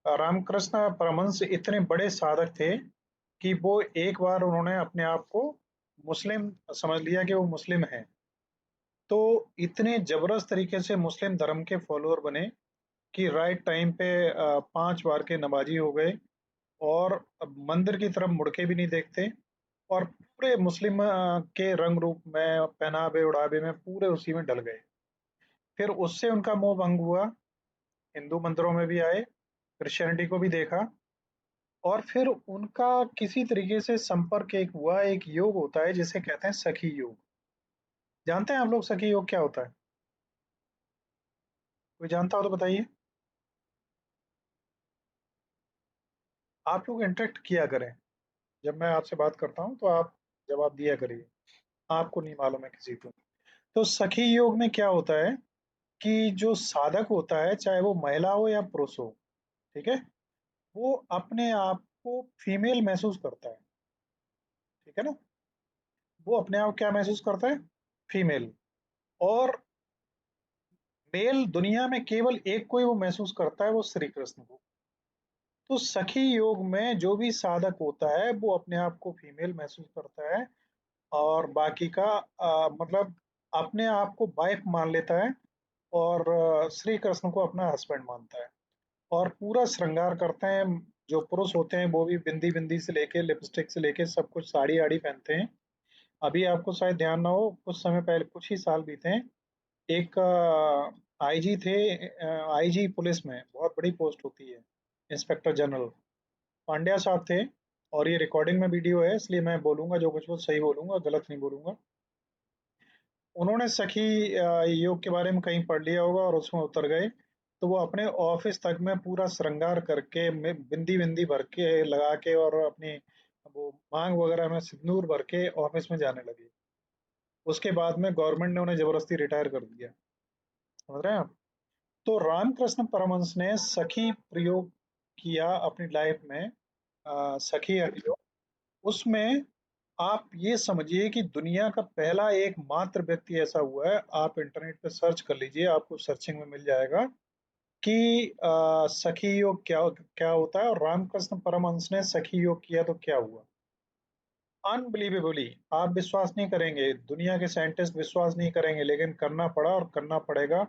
रामकृष्ण परमहंस इतने बड़े साधक थे कि वो एक बार उन्होंने अपने आप को मुस्लिम समझ लिया कि वो मुस्लिम हैं। तो इतने जबरदस्त तरीके से मुस्लिम धर्म के फॉलोअर बने कि राइट टाइम पे 5 बार के नमाजी हो गए, और अब मंदिर की तरफ मुड़ के भी नहीं देखते, और पूरे मुस्लिम के रंग रूप में, पहनावे उड़ावे में पूरे उसी में ढल गए। फिर उससे उनका मोह भंग हुआ, हिंदू मंदिरों में भी आए, क्रिश्चियनिटी को भी देखा, और फिर उनका किसी तरीके से संपर्क एक हुआ। एक योग होता है जिसे कहते हैं सखी योग। जानते हैं आप लोग सखी योग क्या होता है? कोई जानता हो तो बताइए। आप लोग इंटरेक्ट किया करें, जब मैं आपसे बात करता हूँ तो आप जवाब दिया करिए, आपको नहीं मालूम है किसी को। तो सखी योग में क्या होता है कि जो साधक होता है, चाहे वो महिला हो या पुरुष हो, ठीक है, वो अपने आप को फीमेल महसूस करता है। ठीक है ना? वो अपने आप क्या महसूस करता है? फीमेल। और मेल दुनिया में केवल एक को ही वो महसूस करता है, वो श्री कृष्ण को। तो सखी योग में जो भी साधक होता है वो अपने आप को फीमेल महसूस करता है, और बाकी का मतलब अपने आप को वाइफ मान लेता है, और श्री कृष्ण को अपना हस्बैंड मानता है, और पूरा श्रृंगार करते हैं। जो पुरुष होते हैं वो भी बिंदी बिंदी से लेके लिपस्टिक से लेके सब कुछ, साड़ी आड़ी पहनते हैं। अभी आपको शायद ध्यान ना हो, कुछ समय पहले, कुछ ही साल बीते हैं, एक आईजी थे, आईजी पुलिस में बहुत बड़ी पोस्ट होती है, इंस्पेक्टर जनरल पांड्या साहब थे। और ये रिकॉर्डिंग में वीडियो है, इसलिए मैं बोलूंगा जो कुछ वो सही बोलूंगा, गलत नहीं बोलूंगा। उन्होंने सखी योग के बारे में कहीं पढ़ लिया होगा और उसमें उतर गए। तो वो अपने ऑफिस तक में पूरा श्रृंगार करके, बिंदी बिंदी भर के लगा के, और अपनी वो मांग वगैरह में सिंदूर भर के ऑफिस में जाने लगे। उसके बाद में गवर्नमेंट ने उन्हें जबरदस्ती रिटायर कर दिया। समझ रहे हैं आप? तो रामकृष्ण परमहंस ने सखी प्रयोग किया अपनी लाइफ में, सखी प्रयोग। उसमें आप ये समझिए कि दुनिया का पहला एकमात्र व्यक्ति ऐसा हुआ है, आप इंटरनेट पे सर्च कर लीजिए, आपको सर्चिंग में मिल जाएगा कि सखी योग क्या क्या होता है, और रामकृष्ण परमहंस ने सखी योग किया तो क्या हुआ। अनबिलीवेबली, आप विश्वास नहीं करेंगे, दुनिया के साइंटिस्ट विश्वास नहीं करेंगे, लेकिन करना पड़ा और करना पड़ेगा।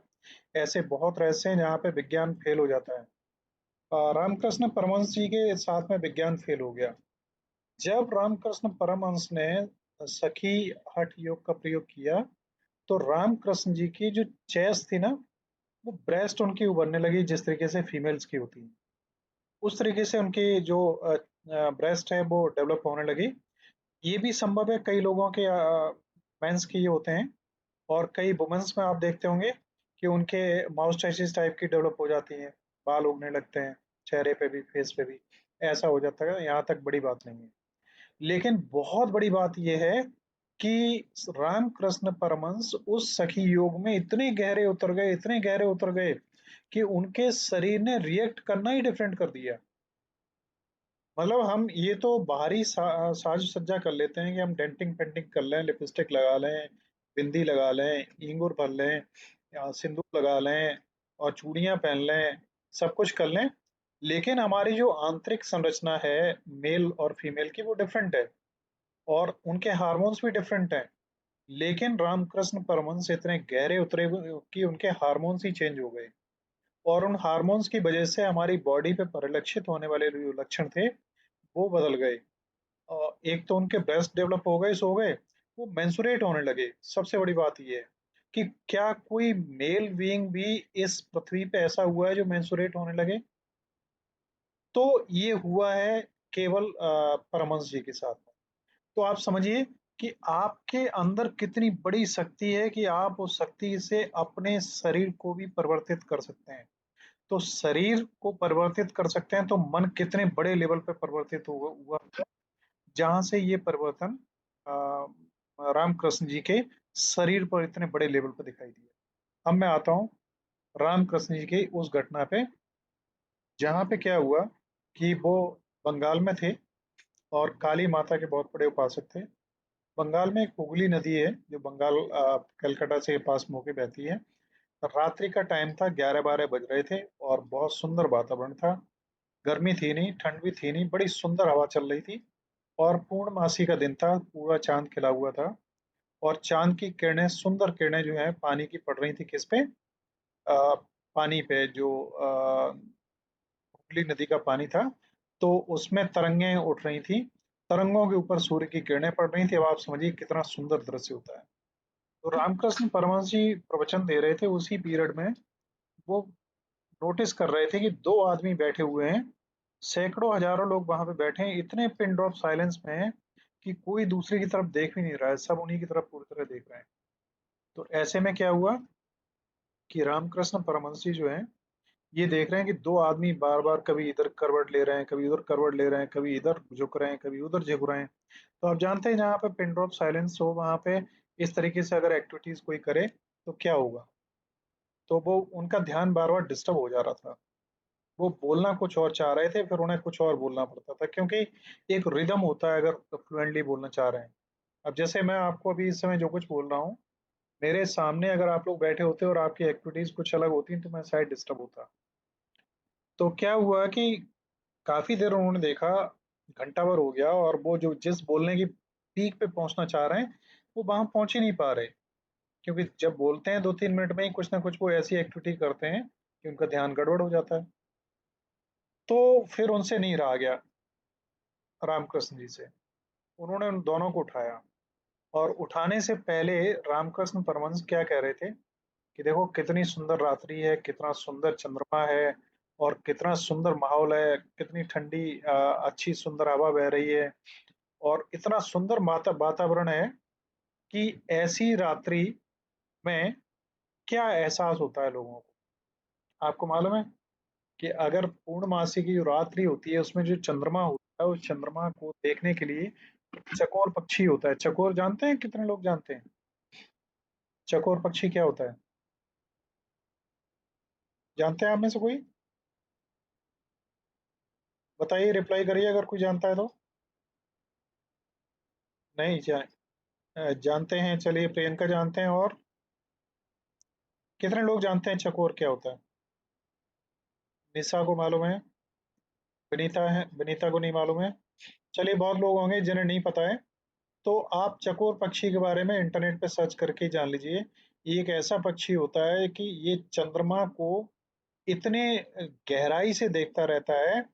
ऐसे बहुत रहस्य हैं जहाँ पे विज्ञान फेल हो जाता है। रामकृष्ण परमहंस जी के साथ में विज्ञान फेल हो गया। जब रामकृष्ण परमहंस ने सखी हठ योग का प्रयोग किया, तो रामकृष्ण जी की जो चेस्ट थी ना, वो ब्रेस्ट उनकी उभरने लगी, जिस तरीके से फीमेल्स की होती है उस तरीके से उनकी जो ब्रेस्ट है वो डेवलप होने लगी। ये भी संभव है, कई लोगों के मेंस के ये होते हैं, और कई वुमेन्स में आप देखते होंगे कि उनके माउस्टैचिस टाइप की डेवलप हो जाती हैं, बाल उगने लगते हैं चेहरे पे भी, फेस पे भी। ऐसा हो जाता है, यहाँ तक बड़ी बात नहीं है। लेकिन बहुत बड़ी बात यह है कि रामकृष्ण परमहंस उस सखी योग में इतने गहरे उतर गए, इतने गहरे उतर गए कि उनके शरीर ने रिएक्ट करना ही डिफरेंट कर दिया। मतलब हम ये तो बाहरी साज सज्जा कर लेते हैं कि हम डेंटिंग पेंटिंग कर लें, लिपस्टिक लगा लें, बिंदी लगा लें, इंगूर भर लें, या सिंदूर लगा लें, और चूड़ियां पहन लें, सब कुछ कर लें। लेकिन हमारी जो आंतरिक संरचना है मेल और फीमेल की, वो डिफरेंट है, और उनके हार्मोन्स भी डिफरेंट हैं। लेकिन रामकृष्ण परमहंस इतने गहरे उतरे कि उनके हार्मोन्स ही चेंज हो गए, और उन हार्मोन्स की वजह से हमारी बॉडी पे परिलक्षित होने वाले जो लक्षण थे वो बदल गए। और एक तो उनके ब्रेस्ट डेवलप हो गए, सो गए, वो मेंसुरेट होने लगे। सबसे बड़ी बात ये है कि क्या कोई मेल बीइंग भी इस पृथ्वी पे ऐसा हुआ है जो मेंसुरेट होने लगे? तो ये हुआ है केवल परमहंस जी के साथ में। तो आप समझिए कि आपके अंदर कितनी बड़ी शक्ति है कि आप उस शक्ति से अपने शरीर को भी परिवर्तित कर सकते हैं। तो शरीर को परिवर्तित कर सकते हैं, तो मन कितने बड़े लेवल पे परिवर्तित हुआ हुआ जहां से ये परिवर्तन रामकृष्ण जी के शरीर पर इतने बड़े लेवल पर दिखाई दिया। अब मैं आता हूँ रामकृष्ण जी की उस घटना पे, जहाँ पे क्या हुआ कि वो बंगाल में थे, और काली माता के बहुत बड़े उपासक थे। बंगाल में एक हुगली नदी है जो बंगाल कलकत्ता से पास होके बहती है। रात्रि का टाइम था, 11-12 बज रहे थे, और बहुत सुंदर वातावरण था। गर्मी थी नहीं, ठंड भी थी नहीं, बड़ी सुंदर हवा चल रही थी, और पूर्णमासी का दिन था, पूरा चांद खिला हुआ था। और चांद की किरणें, सुंदर किरणें जो है पानी की पड़ रही थी किस पे, पानी पे, जो हुगली नदी का पानी था। तो उसमें तरंगें उठ रही थी, तरंगों के ऊपर सूर्य की किरणें पड़ रही थी। अब आप समझिए कितना सुंदर दृश्य होता है। तो रामकृष्ण परमहंस जी प्रवचन दे रहे थे, उसी पीरियड में वो नोटिस कर रहे थे कि दो आदमी बैठे हुए हैं, सैकड़ों हजारों लोग वहां पे बैठे हैं, इतने पिन ड्रॉप साइलेंस में हैं कि कोई दूसरे की तरफ देख भी नहीं रहा है, सब उन्हीं की तरफ पूरी तरह देख रहे हैं। तो ऐसे में क्या हुआ कि रामकृष्ण परमहंस जी जो है, ये देख रहे हैं कि दो आदमी बार बार कभी इधर करवट ले रहे हैं, कभी उधर करवट ले रहे हैं, कभी इधर झुक रहे हैं, कभी उधर झुक रहे हैं। तो आप जानते हैं जहाँ पे पिन ड्रॉप साइलेंस हो, वहां पे इस तरीके से अगर एक्टिविटीज कोई करे तो क्या होगा। तो वो उनका ध्यान बार बार डिस्टर्ब हो जा रहा था। वो बोलना कुछ और चाह रहे थे, फिर उन्हें कुछ और बोलना पड़ता था, क्योंकि एक रिदम होता है अगर फ्लुएंटली बोलना चाह रहे हैं। अब जैसे मैं आपको अभी इस समय जो कुछ बोल रहा हूँ, मेरे सामने अगर आप लोग बैठे होते और आपकी एक्टिविटीज कुछ अलग होती तो मैं शायद डिस्टर्ब होता। तो क्या हुआ कि काफी देर उन्होंने देखा, घंटा भर हो गया, और वो जो जिस बोलने की पीक पे पहुंचना चाह रहे हैं, वो वहां पहुंच ही नहीं पा रहे। क्योंकि जब बोलते हैं 2-3 मिनट में ही कुछ ना कुछ वो ऐसी एक्टिविटी करते हैं कि उनका ध्यान गड़बड़ हो जाता है। तो फिर उनसे नहीं रहा गया, रामकृष्ण जी से। उन्होंने उन दोनों को उठाया, और उठाने से पहले रामकृष्ण परमहंस क्या कह रहे थे कि देखो कितनी सुंदर रात्रि है, कितना सुंदर चंद्रमा है, और कितना सुंदर माहौल है, कितनी ठंडी अच्छी सुंदर हवा बह रही है और इतना सुंदर वातावरण है कि ऐसी रात्रि में क्या एहसास होता है लोगों को। आपको मालूम है कि अगर पूर्णमासी की जो रात्रि होती है उसमें जो चंद्रमा होता है, उस चंद्रमा को देखने के लिए चकोर पक्षी होता है। चकोर जानते हैं? कितने लोग जानते हैं चकोर पक्षी क्या होता है? जानते हैं आप में से कोई? बताइए, रिप्लाई करिए अगर कोई जानता है तो। नहीं जानते हैं। चलिए, प्रियंका जानते हैं। और कितने लोग जानते हैं चकोर क्या होता है? निशा को मालूम है। विनीता को नहीं मालूम है। चलिए, बहुत लोग होंगे जिन्हें नहीं पता है। तो आप चकोर पक्षी के बारे में इंटरनेट पे सर्च करके ही जान लीजिए। ये एक ऐसा पक्षी होता है कि ये चंद्रमा को इतने गहराई से देखता रहता है,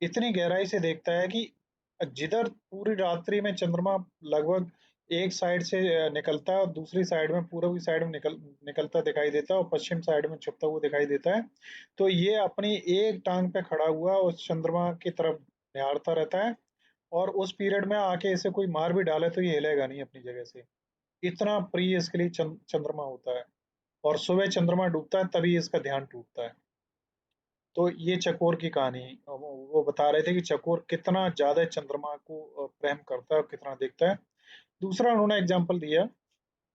इतनी गहराई से देखता है कि जिधर पूरी रात्रि में चंद्रमा लगभग एक साइड से निकलता है और दूसरी साइड में, पूर्व की साइड में निकलता दिखाई देता है और पश्चिम साइड में छुपता हुआ दिखाई देता है। तो ये अपनी एक टांग पे खड़ा हुआ उस चंद्रमा की तरफ निहारता रहता है और उस पीरियड में आके इसे कोई मार भी डाले तो ये हिलेगा नहीं अपनी जगह से। इतना प्रिय इसके लिए चंद्रमा होता है। और सुबह चंद्रमा डूबता है तभी इसका ध्यान टूटता है। तो ये चकोर की कहानी, वो बता रहे थे कि चकोर कितना ज्यादा चंद्रमा को प्रेम करता है और कितना देखता है। दूसरा उन्होंने एग्जाम्पल दिया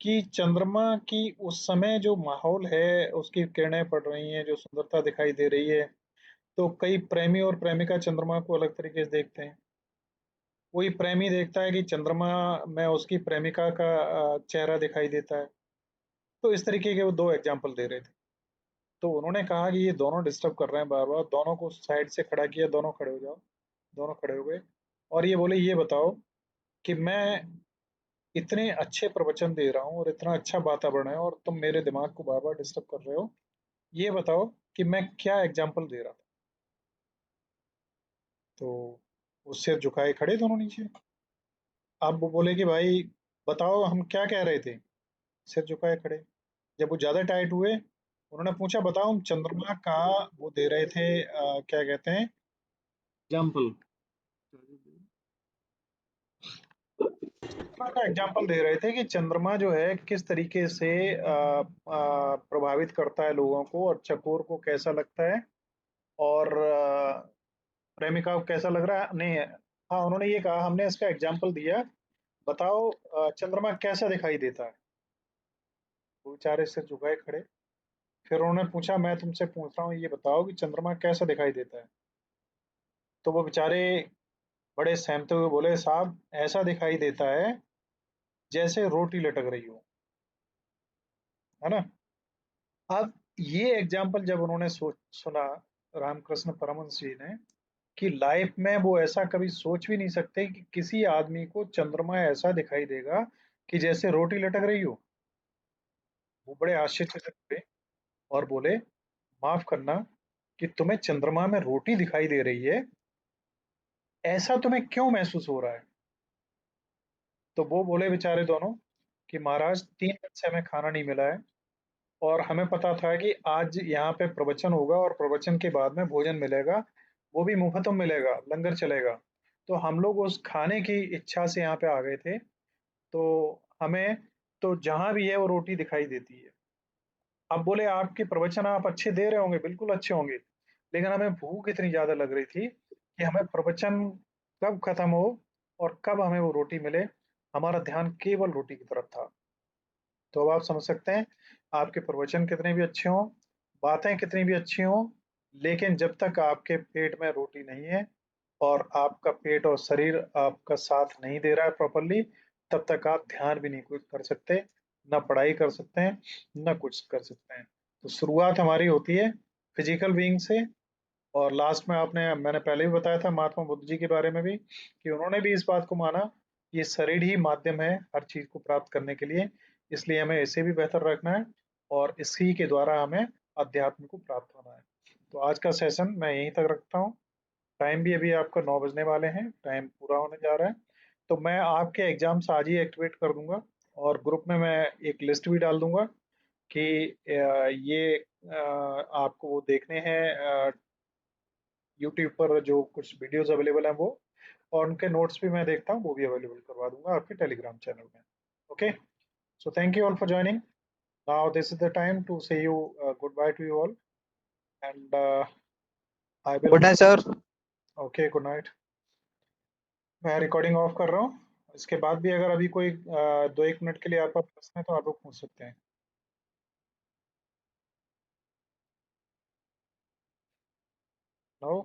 कि चंद्रमा की उस समय जो माहौल है, उसकी किरणें पड़ रही हैं, जो सुंदरता दिखाई दे रही है, तो कई प्रेमी और प्रेमिका चंद्रमा को अलग तरीके से देखते हैं। कोई प्रेमी देखता है कि चंद्रमा में उसकी प्रेमिका का चेहरा दिखाई देता है। तो इस तरीके के वो दो एग्जाम्पल दे रहे थे। तो उन्होंने कहा कि ये दोनों डिस्टर्ब कर रहे हैं बार बार। दोनों को साइड से खड़ा किया, दोनों खड़े हो जाओ। दोनों खड़े हो गए और ये बोले, ये बताओ कि मैं इतने अच्छे प्रवचन दे रहा हूँ और इतना अच्छा वातावरण है और तुम मेरे दिमाग को बार बार डिस्टर्ब कर रहे हो। ये बताओ कि मैं क्या एग्जाम्पल दे रहा था। तो वो सिर झुकाए खड़े दोनों नीचे। अब वो बोले कि भाई बताओ हम क्या कह रहे थे। सिर झुकाए खड़े। जब वो ज्यादा टाइट हुए, उन्होंने पूछा बताओ, हम चंद्रमा का वो दे रहे थे, क्या कहते हैं, एग्जाम्पल। चंद्रमा का एग्जाम्पल दे रहे थे कि चंद्रमा जो है किस तरीके से प्रभावित करता है लोगों को और चकोर को कैसा लगता है और प्रेमिका को कैसा लग रहा है। नहीं है। हाँ, उन्होंने ये कहा, हमने इसका एग्जाम्पल दिया, बताओ चंद्रमा कैसा दिखाई देता है। वो बेचारे सिर झुकाए खड़े। फिर उन्होंने पूछा, मैं तुमसे पूछ रहा हूँ, ये बताओ कि चंद्रमा कैसा दिखाई देता है। तो वो बेचारे बड़े सहमते हुए बोले, साहब ऐसा दिखाई देता है जैसे रोटी लटक रही हो। है ना। अब ये एग्जाम्पल जब उन्होंने सुना, रामकृष्ण परमहंस जी ने, कि लाइफ में वो ऐसा कभी सोच भी नहीं सकते कि किसी आदमी को चंद्रमा ऐसा दिखाई देगा कि जैसे रोटी लटक रही हो। वो बड़े आश्चर्य से हुए और बोले, माफ करना कि तुम्हें चंद्रमा में रोटी दिखाई दे रही है, ऐसा तुम्हें क्यों महसूस हो रहा है। तो वो बोले बेचारे दोनों कि महाराज 3 दिन से हमें खाना नहीं मिला है और हमें पता था कि आज यहाँ पे प्रवचन होगा और प्रवचन के बाद में भोजन मिलेगा, वो भी मुफ्त में मिलेगा, लंगर चलेगा। तो हम लोग उस खाने की इच्छा से यहाँ पे आ गए थे। तो हमें तो जहां भी है वो रोटी दिखाई देती है। अब बोले, आपके प्रवचन आप अच्छे दे रहे होंगे, बिल्कुल अच्छे होंगे, लेकिन हमें भूख इतनी ज्यादा लग रही थी कि हमें प्रवचन कब खत्म हो और कब हमें वो रोटी मिले। हमारा ध्यान केवल रोटी की तरफ था। तो अब आप समझ सकते हैं, आपके प्रवचन कितने भी अच्छे हों, बातें कितनी भी अच्छी हों, लेकिन जब तक आपके पेट में रोटी नहीं है और आपका पेट और शरीर आपका साथ नहीं दे रहा है प्रॉपरली, तब तक आप ध्यान भी नहीं कुछ कर सकते, ना पढ़ाई कर सकते हैं, ना कुछ कर सकते हैं। तो शुरुआत हमारी होती है फिजिकल बीइंग से। और लास्ट में मैंने पहले भी बताया था महात्मा बुद्ध जी के बारे में भी, कि उन्होंने भी इस बात को माना कि ये शरीर ही माध्यम है हर चीज को प्राप्त करने के लिए, इसलिए हमें इसे भी बेहतर रखना है और इसी के द्वारा हमें अध्यात्म को प्राप्त होना है। तो आज का सेशन मैं यहीं तक रखता हूँ। टाइम भी अभी आपका 9 बजने वाले हैं, टाइम पूरा होने जा रहा है। तो मैं आपके एग्जाम्स आज ही एक्टिवेट कर दूंगा और ग्रुप में मैं एक लिस्ट भी डाल दूंगा कि ये आपको वो देखने हैं, यूट्यूब पर जो कुछ वीडियोस अवेलेबल हैं वो, और उनके नोट्स भी मैं देखता हूँ, वो भी अवेलेबल करवा दूंगा आपके टेलीग्राम चैनल में। Okay, so thank you all for joining. Now this is the time to say you good bye to you all, and I will good night sir. Okay, good night. मैं recording off कर रहा हूँ। इसके बाद भी अगर अभी कोई 2-1 मिनट के लिए आपका प्रश्न है तो आप लोग पूछ सकते हैं। No,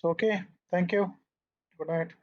okay, thank you, good night.